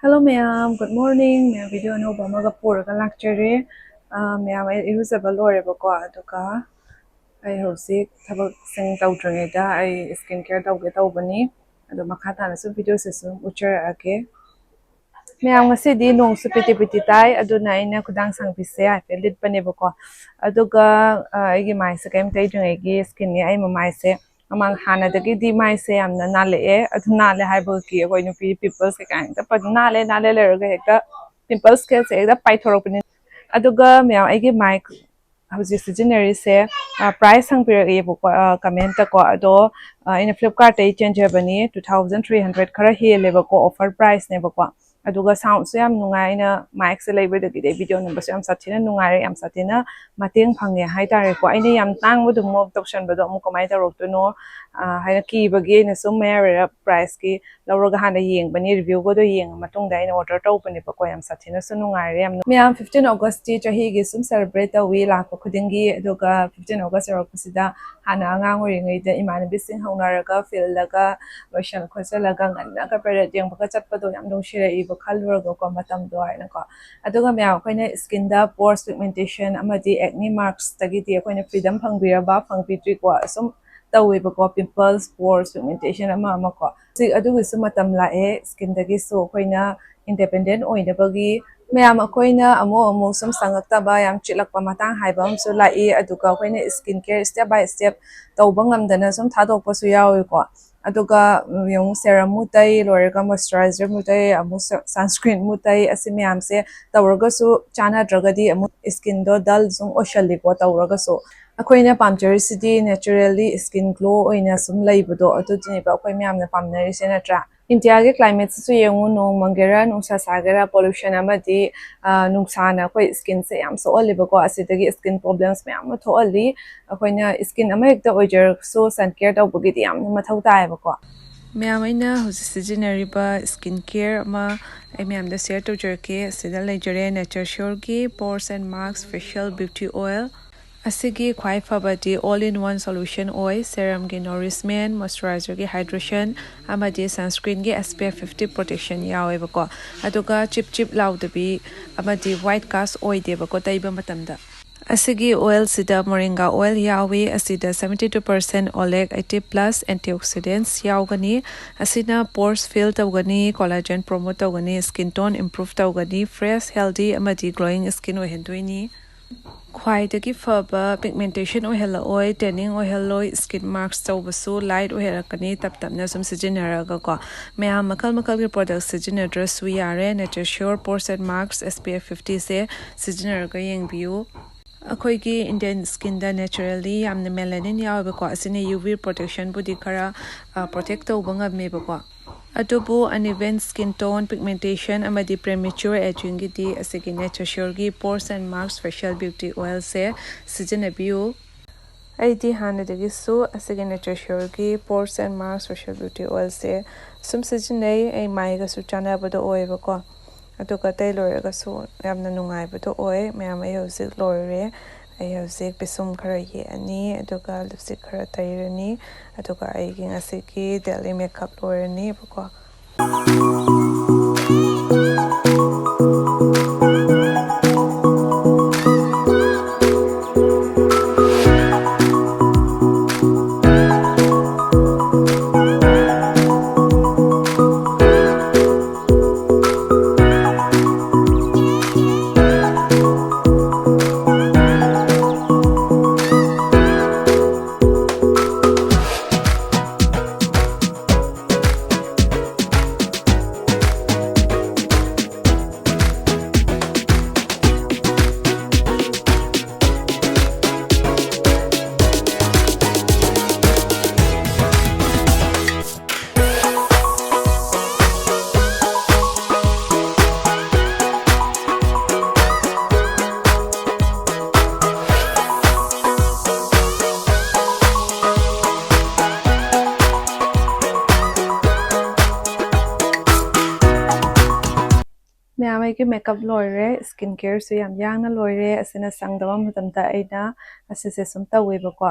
Hello ma'am, good morning. Ma'am video no ba maga puraga lecture. Ma'am ay irusaba lore ba ko aduka. Ay hosik thabak sing tawdringeda ay skincare tawge tawbani. Adu makata na su video sesum uchar ake. Ma'am ngasi nong su piti tai aduna ina kudang sangpise ay pelit pa ba ko. Aduga ay gi mai sa kem tay dringegi skin ni ay mamai se. Amang hana dagi di mai se amna nale adu nale hai bo ki ko nupi people se kain ta pa nale lerga hekta pimples ke se da pai thorok ni aduga ma'am ay gi mai hꯧꯖꯤꯛ ꯁꯤꯖꯤꯟꯅꯔꯤꯁꯦ price ꯍꯪꯕꯤꯔꯛꯑꯦꯕꯀꯣ comment ꯀꯣ ꯑꯗꯣ ꯑꯩꯅ ꯐ꯭ꯂꯤꯞꯀꯥꯔꯠꯇꯩ ꯆꯦꯟꯖꯕꯅꯤ 2300 ꯈꯔ ꯍꯦꯜꯂꯦꯕꯀꯣ offer ꯄ꯭ꯔꯥꯏꯁꯅꯦꯕꯀꯣ ꯑꯗꯨꯒ ꯁꯥꯎꯟꯗꯁꯨ ꯌꯥꯝ ꯅꯨꯡꯉꯥꯏ ꯑꯩꯅ ꯃꯥꯏꯛꯁꯦ ꯂꯩꯕꯗꯒꯤꯗꯤ ꯚꯤꯗꯤꯑꯣ ꯅꯝꯕꯁꯨ ꯌꯥꯝ ꯁꯥꯊꯤꯅ ꯅꯨꯡꯉꯥꯏꯔꯦ ꯌꯥꯝ ꯁꯥꯊꯤꯅ ꯃꯇꯦꯡ ꯐꯪꯉꯦ ꯍꯥꯏꯇꯥꯔꯦꯀꯣ ꯑꯩꯅ ꯌꯥꯝ ꯇꯥꯡꯕꯗꯣ ꯃꯣꯞ ꯇꯧꯁꯟꯕꯗꯣ ꯑꯃꯨꯛ ꯀꯃꯥꯏꯅ ꯇꯧꯔꯛꯇꯣꯏꯅꯣ ꯍꯥꯏꯅ ꯀꯤꯕꯒꯤ ꯑꯩꯅ ꯁꯨꯝ ꯃꯌꯥꯔ ꯄ꯭ꯔꯥꯏꯁꯀꯤ ꯂꯧꯔꯒ ꯍꯥꯟꯅ ꯌꯦꯡꯕꯅꯤ ꯔꯤꯚ꯭ꯌꯨꯒꯗꯣ ꯌꯦꯡꯉ ꯃꯇꯨꯡꯗ ꯑꯩꯅ ꯑꯣꯔꯗꯔ ꯇꯧꯕꯅꯦꯕꯀꯣ ꯌꯥꯝ ꯁꯥꯊꯤꯅꯁꯨ ꯅꯨꯡꯉꯥꯏꯔꯦ ꯌꯥꯝ ꯃꯌꯥꯝ 15 ꯑꯣꯒꯁꯇꯤ ꯆꯍꯤꯒꯤ ꯁꯨꯝ ꯁꯦꯂꯦꯕ꯭ꯔꯦꯠ ꯇꯧꯋꯤ ꯂꯥꯛꯄ ꯈꯨꯗꯤꯡꯒꯤ ꯑꯗꯨꯒ 15 ꯑꯣꯒꯁ ꯌꯧꯔꯛꯄꯁꯤꯗ ꯍꯥꯟꯅ ꯑꯉꯥꯡ ꯑꯣꯏꯔꯤꯉꯩꯗ ꯏꯃꯥꯟꯅꯕꯤꯁꯤꯡ ꯍꯧꯅꯔꯒ ꯐꯤꯜꯗꯒ ꯂꯣꯏꯁꯜ ꯈꯣꯠꯆꯜꯂꯒ ꯉꯟꯅꯒ ꯄꯦꯔꯦꯠ ꯌꯦꯡꯕꯒ ꯆꯠꯄꯗꯣ ꯌꯥꯝ ꯅꯨꯡꯁꯤꯔꯛꯏꯕ ꯈꯜꯂꯨꯔꯒꯀꯣ ꯃꯇꯝꯗꯣ ꯍꯥꯏꯅꯀꯣ ꯑꯗꯨꯒ ꯃꯌꯥꯝ ꯑꯩꯈꯣꯏꯅ ꯁ꯭ꯀꯤꯟꯗ ꯄꯣꯔꯁ ꯄꯤꯒꯃꯦꯟꯇꯦꯁꯟ ꯑꯃꯗꯤ ꯑꯦꯛꯅꯤ ꯃꯥꯔꯛꯁꯇꯒꯤꯗꯤ ꯑꯩꯈꯣꯏꯅ ꯐ꯭ꯔꯤꯗꯝ ꯐꯪꯕꯤꯔꯕ ꯐꯪꯕꯤꯗ꯭ꯔꯤꯀꯣ ꯑꯁꯨꯝ ꯇꯧꯋꯦꯕꯀꯣ ꯄꯤꯝꯄꯜꯁ ꯄꯣꯔꯁ ꯄꯤꯒꯃꯦꯟꯇꯦꯁꯟ ꯑꯃꯀꯣ ꯑꯗꯨꯒꯤꯁꯨ ꯃꯇꯝ ꯂꯥꯛꯑꯦ ꯁ꯭ꯀꯤꯟꯗꯒꯤꯁꯨ ꯑꯩꯈꯣꯏꯅ ꯏꯟꯗꯤꯄꯦꯟꯗꯦꯟ ꯑꯣꯏꯅꯕꯒꯤ ꯃꯌꯥꯝ ꯑꯩꯈꯣꯏꯅ ꯑꯃꯨꯛ ꯁꯨꯝ ꯁꯪꯉꯛꯇꯕ ꯌꯥꯝ ꯆꯤꯠꯂꯛꯄ ꯃꯇꯥꯡ ꯍꯥꯏꯕ ꯑꯃꯁꯨ ꯂꯥꯛꯏ ꯑꯗꯨꯒ ꯑꯩꯈꯣꯏꯅ skin care step by step ꯇꯧꯕ ꯉꯝꯗꯅ ꯁꯨꯝ ꯊꯥꯗꯣꯛꯄꯁꯨ ꯌꯥꯎꯏꯀꯣ ꯑꯗꯨꯒ ꯌꯦꯡꯉꯨ ꯁꯦꯔꯝꯃꯨ ꯇꯩ ꯂꯣꯏꯔꯒ ꯃꯣꯏꯁꯆꯔꯥꯏꯖꯔꯃꯨ ꯇꯩ ꯑꯃꯨꯛ ꯁꯟꯁꯀ꯭ꯔꯤꯟꯃꯨ ꯇꯩ ꯑꯁꯤ ꯃꯌꯥꯝꯁꯦ ꯇꯧꯔꯒꯁꯨ ꯆꯥꯟꯅꯗ꯭ꯔꯒꯗꯤ ꯑꯃꯨꯛ ꯁ꯭ꯀꯤꯟꯗꯣ ꯗꯜ ꯁꯨꯝ ꯑꯣꯏꯁꯜꯂꯤꯀꯣ ꯇꯧꯔꯒꯁꯨ ꯑꯩꯈꯣꯏꯅ ꯄꯥꯝꯖꯔꯤꯁꯤꯗꯤ ꯅꯦꯆꯔꯦꯜꯂꯤ ꯁ꯭ꯀꯤꯟ ꯒ꯭ꯂꯣ ꯑꯣꯏꯅ ꯁꯨꯝ ꯂꯩꯕꯗꯣ ꯑꯗꯨꯗꯨꯅꯦꯕ ꯑꯩꯈꯣꯏ ꯃꯌꯥꯝꯅ ꯄꯥꯝꯅꯔꯤꯁꯦ ꯅꯠꯇ꯭ꯔꯥ ꯏꯟꯗꯤꯌꯥꯒꯤ ꯀ꯭ꯂꯥꯏꯃꯦꯠꯁꯤꯁꯨ ꯌꯦꯡꯉꯨ ꯅꯣꯡ ꯃꯪꯒꯦꯔꯥ ꯅꯨꯡꯁꯥ ꯁꯥꯒꯦꯔꯥ ꯄꯣꯂꯨꯁꯟ ꯑꯃꯗꯤ ꯅꯨꯡꯁꯥꯅ ꯑꯩꯈꯣꯏ ꯁ꯭ꯀꯤꯟꯁꯦ ꯌꯥꯝ ꯁꯣꯛꯍꯜꯂꯦꯕꯀꯣ ꯑꯁꯤꯗꯒꯤ ꯁ꯭ꯀꯤꯟ ꯄ꯭ꯔꯣꯕ꯭ꯂꯦꯝꯁ ꯃꯌꯥꯝ ꯑꯃ ꯊꯣꯛꯍꯜꯂꯤ ꯑꯩꯈꯣꯏꯅ ꯁ꯭ꯀꯤꯟ ꯑꯃꯍꯦꯛꯇ ꯑꯣꯏꯖꯔꯁꯨ ꯁꯟ ꯀꯦꯌꯔ ꯇꯧꯕꯒꯤꯗꯤ ꯌꯥꯝꯅ ꯃꯊꯧ ꯇꯥꯏꯌꯦꯕꯀꯣ ꯃꯌꯥꯝ ꯑꯩꯅ ꯍꯧꯖꯤꯛ ꯁꯤꯖꯤꯟꯅꯔꯤꯕ ꯁ꯭ꯀꯤꯟ ꯀꯦꯌꯔ ꯑꯃ ꯑꯩ ꯃꯌꯥꯝꯗ ꯁꯦꯌꯔ ꯇꯧꯖꯔꯛꯀꯦ ꯑꯁꯤꯗ ꯂꯩꯖꯔꯦ ꯅꯦꯆꯔ ꯁ꯭ꯌꯣꯔꯒꯤ pores and marks facial beauty oil ꯑꯁꯤꯒꯤ ꯈ꯭ꯋꯥꯏ ꯐꯕꯗꯤ ꯑꯣꯜ ꯏꯟ ꯋꯥꯟ ꯁꯣꯂꯨꯁꯟ ꯑꯣꯏ ꯁꯦꯔꯝꯒꯤ ꯅꯣꯔꯤꯁꯃꯦꯟ ꯃꯣꯏꯁꯆꯔꯥꯏꯖꯔꯒꯤ ꯍꯥꯏꯗ꯭ꯔꯦꯁꯟ ꯑꯃꯗꯤ ꯁꯟꯁꯀ꯭ꯔꯤꯟꯒꯤ SPF 50 ꯄ꯭ꯔꯣꯇꯦꯛꯁꯟ ꯌꯥꯎꯋꯦꯕꯀꯣ ꯑꯗꯨꯒ ꯆꯤꯞ ꯂꯥꯎꯗꯕꯤ ꯑꯃꯗꯤ ꯋꯥꯏꯠ ꯀꯥꯁ ꯑꯣꯏꯗꯦꯕꯀꯣ ꯇꯩꯕ ꯃꯇꯝꯗ ꯑꯁꯤꯒꯤ ꯑꯣꯏꯜꯁꯤꯗ ꯃꯣꯔꯤꯡꯒꯥ ꯑꯣꯏꯜ ꯌꯥꯎꯏ ꯑꯁꯤꯗ 72% ꯑꯣꯂꯦꯛ 80+ ꯑꯦꯟꯇꯤꯑꯣꯛꯁꯤꯗꯦꯟꯠꯁ ꯌꯥꯎꯒꯅꯤ ꯑꯁꯤꯅ ꯄꯣꯔꯁ ꯐꯤꯜ ꯇꯧꯒꯅꯤ ꯀꯣꯂꯥꯖꯦꯟ ꯄ꯭ꯔꯣꯃꯣꯠ ꯇꯧꯒꯅꯤ ꯁ꯭ꯀꯤꯟ ꯇꯣꯟ ꯏꯝꯄ꯭ꯔꯨꯚ ꯇꯧꯒꯅꯤ ꯐ꯭ꯔꯦꯁ ꯍꯦꯜꯗꯤ ꯑꯃꯗꯤ ꯒ꯭ꯂꯣꯋꯤꯡ ꯁ꯭ꯀꯤꯟ ꯑꯣꯏꯍꯟꯗꯣꯏꯅꯤ ꯈ꯭ꯋꯥꯏꯗꯒꯤ ꯐꯕ ꯄꯤꯒꯃꯦꯟꯇꯦꯁꯟ ꯑꯣꯏꯍꯜꯂꯛꯑꯣꯏ ꯇꯦꯅꯤꯡ ꯑꯣꯏꯍꯜꯂꯣꯏ ꯁ꯭ꯀꯤꯟ ꯃꯥꯔꯛꯁ ꯇꯧꯕꯁꯨ ꯂꯥꯏꯠ ꯑꯣꯏꯍꯜꯂꯛꯀꯅꯤ ꯇꯞꯅ ꯁꯨꯝ ꯁꯤꯖꯤꯟꯅꯔꯒꯀꯣ ꯃꯌꯥꯝ ꯃꯈꯜꯒꯤ ꯄ꯭ꯔꯣꯗꯛ ꯁꯤꯖꯤꯟꯅꯗ꯭ꯔꯁꯨ ꯌꯥꯔꯦ nature sure pores and marks SPF 50ꯁꯦ ꯁꯤꯖꯤꯟꯅꯔꯒ ꯌꯦꯡꯕꯤꯌꯨ ꯑꯩꯈꯣꯏꯒꯤ ꯏꯟꯗꯤꯌꯟ ꯁ꯭ꯀꯤꯟꯗ ꯅꯦꯆꯔꯦꯜꯂꯤ ꯌꯥꯝꯅ ꯃꯦꯂꯥꯅꯤꯟ ꯌꯥꯎꯋꯦꯕꯀꯣ ꯑꯁꯤꯅ UV ꯄ꯭ꯔꯣꯇꯦꯛꯁꯟꯕꯨꯗꯤ ꯈꯔ ꯄ꯭ꯔꯣꯇꯦꯛ ꯇꯧꯕ ꯉꯝꯃꯦꯕꯀꯣ ꯑꯗꯨꯕꯨ ꯑꯟꯏꯚꯦꯟ ꯁ꯭ꯀꯤꯟ ꯇꯣꯟ ꯄꯤꯒꯃꯦꯟꯇꯦꯁꯟ ꯑꯃꯗꯤ ꯄ꯭ꯔꯦꯃꯦꯆꯨꯔ ꯑꯦꯖꯤꯡꯒꯤꯗꯤ ꯑꯁꯤꯒꯤ ꯅꯦꯆꯔ ꯁ꯭ꯌꯣꯔꯒꯤ pores and marks facial beauty ꯑꯣꯏꯜꯁꯦ ꯁꯤꯖꯤꯟꯅꯕꯤꯌꯨ ꯑꯩꯗꯤ ꯍꯥꯟꯅꯗꯒꯤꯁꯨ ꯑꯁꯤꯒꯤ ꯅꯦꯆꯔ ꯁ꯭ꯌꯣꯔꯒꯤ pores and marks facial beauty ꯑꯣꯏꯜꯁꯦ ꯁꯨꯝ ꯁꯤꯖꯤꯟꯅꯩ ꯑꯩ ꯃꯥꯏꯒꯁꯨ ꯆꯥꯟꯅꯕꯗꯣ ꯑꯣꯏꯌꯦꯕꯀꯣ ꯑꯗꯨꯒ ꯑꯇꯩ ꯂꯣꯏꯔꯒꯁꯨ ꯌꯥꯝꯅ ꯅꯨꯡꯉꯥꯏꯕꯗꯣ ꯑꯣꯏ ꯃꯌꯥꯝ ꯑꯩ ꯍꯧꯖꯤꯛ ꯂꯣꯏꯔꯦ ꯑꯩ ꯍꯧꯖꯤꯛ ꯄꯤꯁꯨꯝ ꯈꯔ ꯌꯦꯛꯑꯅꯤ ꯑꯗꯨꯒ ꯂꯤꯞꯁꯇꯤꯛ ꯈꯔ ꯇꯩꯔꯅꯤ ꯑꯗꯨꯒ ꯑꯩꯒꯤ ꯉꯁꯤꯒꯤ ꯗꯦꯂꯤ ꯃꯦꯀꯞ ꯂꯣꯏꯔꯅꯤꯕꯀꯣ ꯃꯌꯥꯝ ꯑꯩꯒꯤ ꯃꯦꯀꯞ ꯂꯣꯏꯔꯦ ꯁ꯭ꯀꯤꯟ ꯀꯦꯌꯔꯁꯨ ꯌꯥꯝ ꯌꯥꯡꯅ ꯂꯣꯏꯔꯦ ꯑꯁꯤꯅ ꯁꯪꯗꯕ ꯃꯇꯝꯗ ꯑꯩꯅ ꯑꯁꯤꯁꯦ ꯁꯨꯝ ꯇꯧꯋꯦꯕꯀꯣ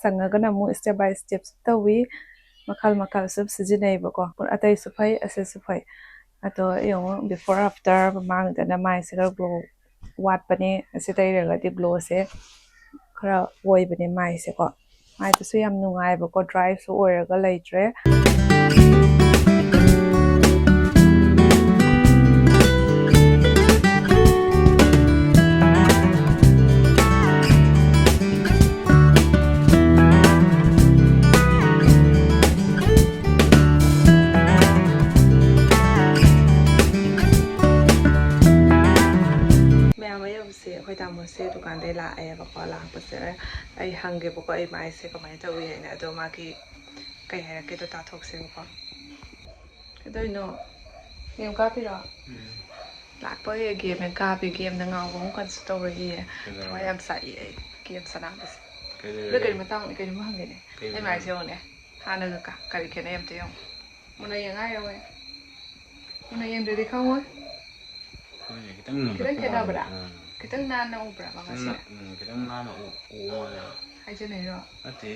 ꯁꯪꯉꯒꯅ ꯑꯃꯨꯛ ꯁ꯭ꯇꯦꯞ ꯕꯥꯏ ꯁ꯭ꯇꯦꯞ ꯇꯧꯋꯤ ꯃꯈꯜ ꯁꯨꯝ ꯁꯤꯖꯤꯟꯅꯩꯕꯀꯣ ꯑꯇꯩꯁꯨ ꯐꯩ ꯑꯁꯤꯁꯨ ꯐꯩ ꯑꯗꯣ ꯌꯦꯡꯉꯣ ꯕꯤꯐꯣꯔ ꯑꯥꯐꯇꯔ ꯃꯃꯥꯡꯗꯅ ꯃꯥꯏꯁꯦ ꯈꯔ ꯒ꯭ꯂꯣ ꯋꯥꯠꯄꯅꯦ ꯑꯁꯤ ꯇꯩꯔꯒꯗꯤ ꯒ꯭ꯂꯣꯁꯦ ꯈꯔ ꯑꯣꯏꯕꯅꯦ ꯃꯥꯏꯁꯦꯀꯣ ꯃꯥꯏꯗꯁꯨ ꯌꯥꯝ ꯅꯨꯡꯉꯥꯏꯕꯀꯣ ꯗ꯭ꯔꯥꯏꯁꯨ ꯑꯣꯏꯔꯒ ꯂꯩꯇ꯭ꯔꯦ ꯑꯩꯈꯣꯏ ꯇꯥꯃꯣꯁꯦ ꯗꯨꯀꯥꯟꯗꯩ ꯂꯥꯛꯑꯦꯕꯀꯣ ꯂꯥꯛꯄꯁꯦ ꯑꯩ ꯍꯪꯒꯦꯕꯀꯣ ꯑꯩ ꯃꯥꯏꯁꯦ ꯀꯃꯥꯏꯅ ꯇꯧꯏ ꯍꯥꯏꯅ ꯑꯗꯣ ꯃꯥꯒꯤ ꯀꯩ ꯍꯥꯏꯔꯛꯀꯦꯗꯣ ꯇꯥꯊꯣꯛꯁꯦꯕꯀꯣ ꯀꯩꯗꯧꯔꯤꯅꯣ ꯒꯦꯝ ꯀꯥꯞꯄꯤꯔꯣ ꯂꯥꯛꯄꯒꯤ ꯒꯦꯝꯅ ꯀꯥꯞꯄꯤ ꯒꯦꯝꯅ ꯉꯥꯎꯕ ꯑꯃꯨꯛ ꯀꯟꯁꯨ ꯇꯧꯔꯛꯏꯌꯦ ꯊꯋꯥꯏ ꯌꯥꯝ ꯁꯥꯏ ꯑꯩ ꯒꯦꯝ ꯁꯥꯟꯅꯕꯁꯦ ꯑꯗꯣ ꯀꯔꯤ ꯃꯇꯥꯡꯅꯣ ꯀꯩꯅꯣꯝ ꯍꯪꯒꯦꯅꯦ ꯑꯩ ꯃꯥꯏꯁꯦ ꯌꯦꯡꯉꯨꯅꯦ ꯍꯥꯟꯅꯒ ꯀꯔꯤ ꯈꯦꯠꯅꯩ ꯑꯝꯇ ꯌꯦꯡꯉꯨ ꯃꯨꯟꯅ ꯌꯦꯡꯉꯥꯏꯔꯣꯏ ꯃꯨꯟꯅ ꯌꯦꯡꯗ꯭ꯔꯗꯤ ꯈꯪꯉꯣꯏ खितंग खेनाबरा खितंग नाना उबरा मामासे खितंग नाना उवा हाइजनेरो नते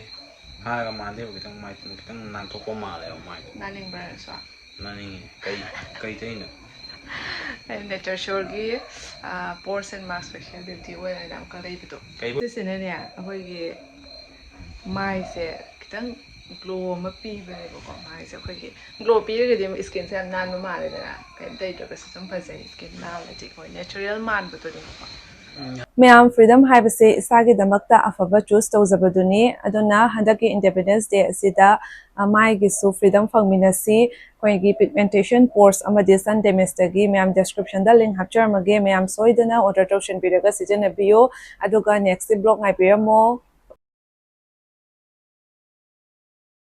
हागा मांदेब खितंग माइ खितंग नानथोको माले माइ नानिंबरा सो नानिंग कई तैनो नेचर शोरगी pores and mask special beauty oil ना का लेबदो सिसिनेने अखोइगी माइसे खितंग ग्लो अमा पीबनेबको माइसे अखोइगी ग्लो पीरगदि स्किन से याम नानबा मालेदना कई तैद्रगस सम फजै स्किन नालदि कोइ नेचुरल मानबदोनिबको मैम फ्रीडम हाइबसे इसागिदमक्ता अफबा चूज तौजबदुनी अदुना हंदकी इंडिपेंडेंस डे असिदा माइगिसु फ्रीडम फंगमिनसी कोइगी पिगमेंटेशन पोर्स अमदि सन डैमेजदगी मैम डिस्क्रिप्शन दा लिंक हापचरमगे मैम सोइदना ऑर्डर तौशन बिरगा सिजनबियो अदुगा नेक्स्ट ब्लॉग ngaipiramo